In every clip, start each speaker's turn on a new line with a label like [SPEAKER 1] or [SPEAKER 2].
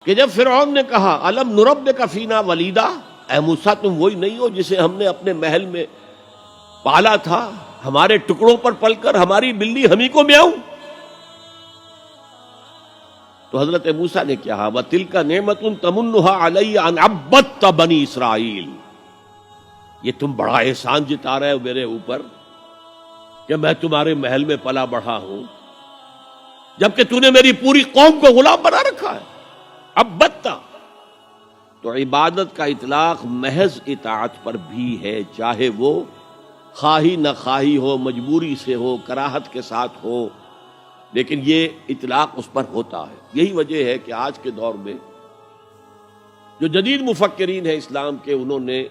[SPEAKER 1] کہ جب فرعون نے کہا الم نربک فینا ولیدا، اے موسیٰ تم وہی نہیں ہو جسے ہم نے اپنے محل میں پالا تھا، ہمارے ٹکڑوں پر پل کر ہماری بلی ہمیں کو میاؤں؟ تو حضرت موسیٰ نے کہا وَتِلْكَ نِعْمَةٌ تَمُنُّهَا عَلَيَّ أَنْ عَبَّدْتَ بَنِي اسرائیل، یہ تم بڑا احسان جتا رہے ہو میرے اوپر کہ میں تمہارے محل میں پلا بڑھا ہوں، جبکہ تو نے میری پوری قوم کو غلام بنا رکھا ہے۔ عبدتا تو عبادت کا اطلاق محض اطاعت پر بھی ہے، چاہے وہ خواہی نہ خواہی ہو، مجبوری سے ہو، کراہت کے ساتھ ہو، لیکن یہ اطلاق اس پر ہوتا ہے۔ یہی وجہ ہے کہ آج کے دور میں جو جدید مفکرین ہیں اسلام کے، انہوں نے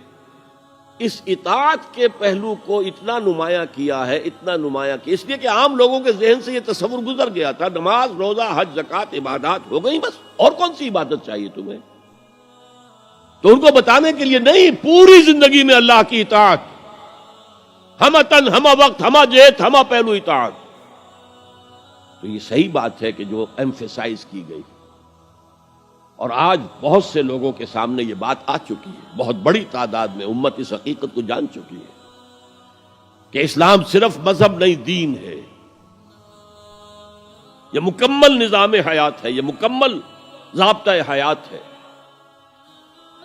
[SPEAKER 1] اس اطاعت کے پہلو کو اتنا نمایاں کیا ہے، اتنا نمایاں کیا، اس لیے کہ عام لوگوں کے ذہن سے یہ تصور گزر گیا تھا نماز، روزہ، حج، زکوٰۃ عبادات ہو گئی، بس اور کون سی عبادت چاہیے تمہیں؟ تو ان کو بتانے کے لیے نہیں، پوری زندگی میں اللہ کی اطاعت، ہمہ تن، ہمہ وقت، ہمہ جہت، ہمہ پہلو اطاعت۔ تو یہ صحیح بات ہے کہ جو ایمفیسائز کی گئی، اور آج بہت سے لوگوں کے سامنے یہ بات آ چکی ہے، بہت بڑی تعداد میں امت اس حقیقت کو جان چکی ہے کہ اسلام صرف مذہب نہیں، دین ہے، یہ مکمل نظام حیات ہے، یہ مکمل ضابطہ حیات ہے،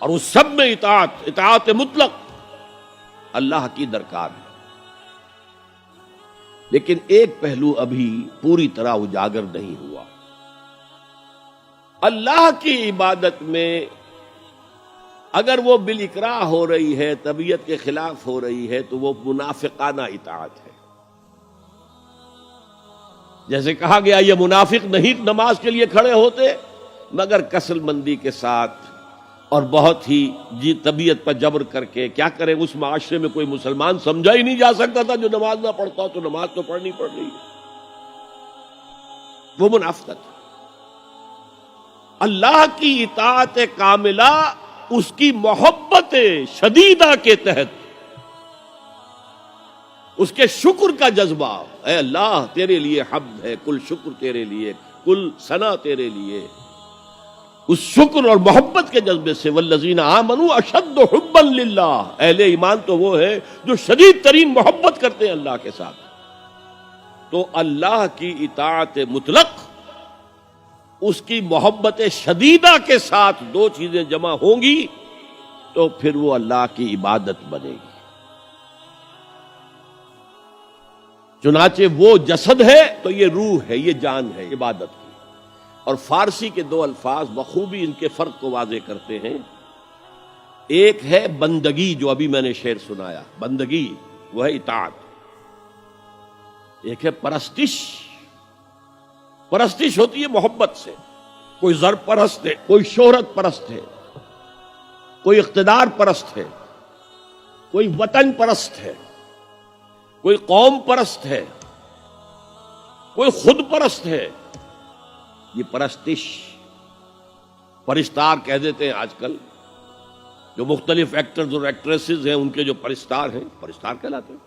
[SPEAKER 1] اور اس سب میں اطاعت مطلق اللہ کی درکار ہے۔ لیکن ایک پہلو ابھی پوری طرح اجاگر نہیں ہوا۔ اللہ کی عبادت میں اگر وہ بالاکراہ ہو رہی ہے، طبیعت کے خلاف ہو رہی ہے، تو وہ منافقانہ اطاعت ہے۔ جیسے کہا گیا یہ منافق نہیں نماز کے لیے کھڑے ہوتے مگر کسل مندی کے ساتھ اور بہت ہی طبیعت پر جبر کر کے۔ کیا کرے، اس معاشرے میں کوئی مسلمان سمجھا ہی نہیں جا سکتا تھا جو نماز نہ پڑھتا تو نماز تو پڑھنی پڑ رہی ہے، وہ منافقت۔ اللہ کی اطاعت کاملہ اس کی محبت شدیدہ کے تحت، اس کے شکر کا جذبہ، اے اللہ تیرے لیے حمد ہے، کل شکر تیرے لیے، کل ثنا تیرے لیے، اس شکر اور محبت کے جذبے سے والذین آمنوا اشد حبا للہ، اہل ایمان تو وہ ہے جو شدید ترین محبت کرتے ہیں اللہ کے ساتھ۔ تو اللہ کی اطاعت مطلق، اس کی محبت شدیدہ کے ساتھ دو چیزیں جمع ہوں گی تو پھر وہ اللہ کی عبادت بنے گی۔ چنانچہ وہ جسد ہے تو یہ روح ہے، یہ جان ہے عبادت کی۔ اور فارسی کے دو الفاظ بخوبی ان کے فرق کو واضح کرتے ہیں۔ ایک ہے بندگی، جو ابھی میں نے شعر سنایا، بندگی وہ ہے اطاعت۔ ایک ہے پرستش، پرستش ہوتی ہے محبت سے۔ کوئی زر پرست ہے، کوئی شہرت پرست ہے، کوئی اقتدار پرست ہے، کوئی وطن پرست ہے، کوئی قوم پرست ہے، کوئی خود پرست ہے، یہ پرستش۔ پرستار کہہ دیتے ہیں آج کل، جو مختلف ایکٹرز اور ایکٹریسز ہیں ان کے جو پرستار ہیں، پرستار کہلاتے ہیں۔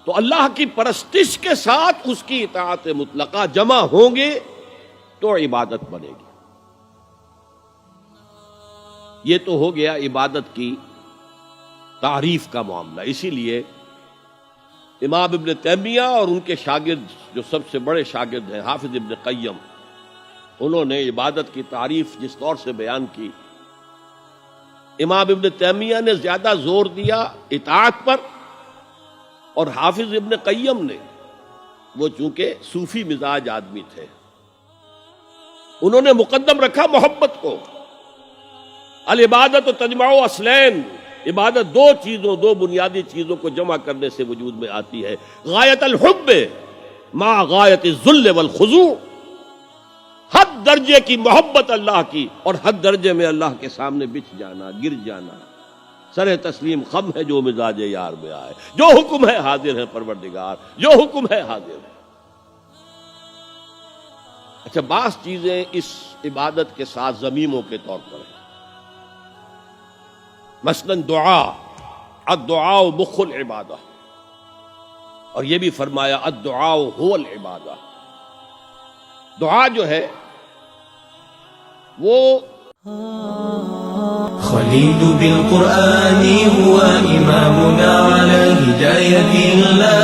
[SPEAKER 1] تو اللہ کی پرستش کے ساتھ اس کی اطاعت مطلقہ جمع ہوں گے تو عبادت بنے گی۔ یہ تو ہو گیا عبادت کی تعریف کا معاملہ۔ اسی لیے امام ابن تیمیہ اور ان کے شاگرد جو سب سے بڑے شاگرد ہیں حافظ ابن قیم، انہوں نے عبادت کی تعریف جس طور سے بیان کی، امام ابن تیمیہ نے زیادہ زور دیا اطاعت پر، اور حافظ ابن قیم نے، وہ چونکہ صوفی مزاج آدمی تھے، انہوں نے مقدم رکھا محبت کو۔ العبادت تجمع اصلین، عبادت دو چیزوں، دو بنیادی چیزوں کو جمع کرنے سے وجود میں آتی ہے، غایت الحب مع غایت الذل والخضوع، حد درجے کی محبت اللہ کی اور حد درجے میں اللہ کے سامنے بچھ جانا، گر جانا۔ سر تسلیم خم ہے جو مزاج یار میں آئے، جو حکم ہے حاضر ہے پروردگار، جو حکم ہے حاضر ہے۔ اچھا، بعض چیزیں اس عبادت کے ساتھ ضمیموں کے طور پر ہیں، مثلاً دعا، الدعاء مخ العبادہ، اور یہ بھی فرمایا الدعاء هو العبادہ۔ دعا جو ہے وہ
[SPEAKER 2] خليل بالقرآن هو إمامنا على هداية الله